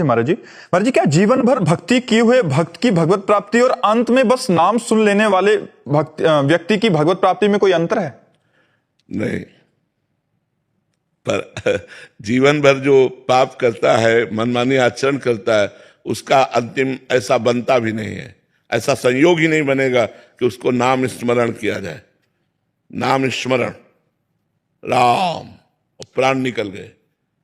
महाराज जी क्या जीवन भर भक्ति किए हुए भक्त की भगवत प्राप्ति और अंत में बस नाम सुन लेने वाले व्यक्ति की भगवत प्राप्ति में कोई अंतर है? नहीं, पर जीवन भर जो पाप करता है, मनमानी आचरण करता है, उसका अंतिम ऐसा बनता भी नहीं है, ऐसा संयोग ही नहीं बनेगा कि उसको नाम स्मरण किया जाए। नाम स्मरण, राम प्राण निकल गए,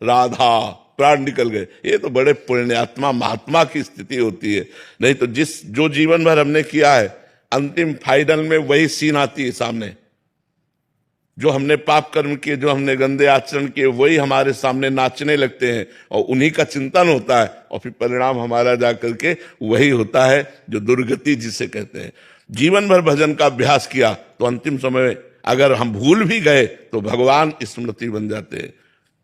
राधा प्राण निकल गए, ये तो बड़े पुण्यात्मा महात्मा की स्थिति होती है। नहीं तो जो जीवन भर हमने किया है, अंतिम फाइनल में वही सीन आती है सामने। जो हमने पाप कर्म किए, जो हमने गंदे आचरण किए, वही हमारे सामने नाचने लगते हैं और उन्हीं का चिंतन होता है और फिर परिणाम हमारा जाकर के वही होता है जो दुर्गति जिसे कहते हैं। जीवन भर भजन का अभ्यास किया तो अंतिम समय में अगर हम भूल भी गए तो भगवान स्मृति बन जाते हैं,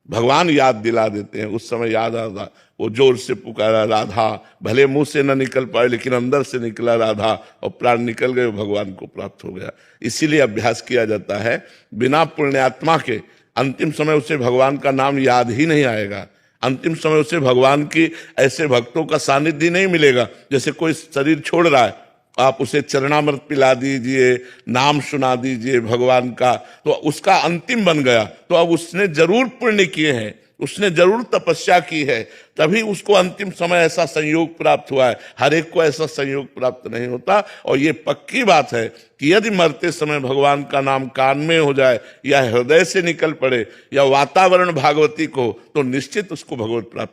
भगवान याद दिला देते हैं। उस समय याद आता, वो जोर से पुकारा राधा, भले मुंह से न निकल पाए लेकिन अंदर से निकला राधा और प्राण निकल गए, भगवान को प्राप्त हो गया। इसीलिए अभ्यास किया जाता है। बिना पुण्यात्मा के अंतिम समय उसे भगवान का नाम याद ही नहीं आएगा। अंतिम समय उसे भगवान की ऐसे भक्तों का सानिध्य नहीं मिलेगा। जैसे कोई शरीर छोड़ रहा है, आप उसे चरणामृत पिला दीजिए, नाम सुना दीजिए भगवान का, तो उसका अंतिम बन गया। तो अब उसने जरूर पुण्य किए हैं, उसने जरूर तपस्या की है, तभी उसको अंतिम समय ऐसा संयोग प्राप्त हुआ है। हर एक को ऐसा संयोग प्राप्त नहीं होता। और ये पक्की बात है कि यदि मरते समय भगवान का नाम कान में हो जाए या हृदय से निकल पड़े या वातावरण भागवती को, तो निश्चित उसको भगवत प्राप्ति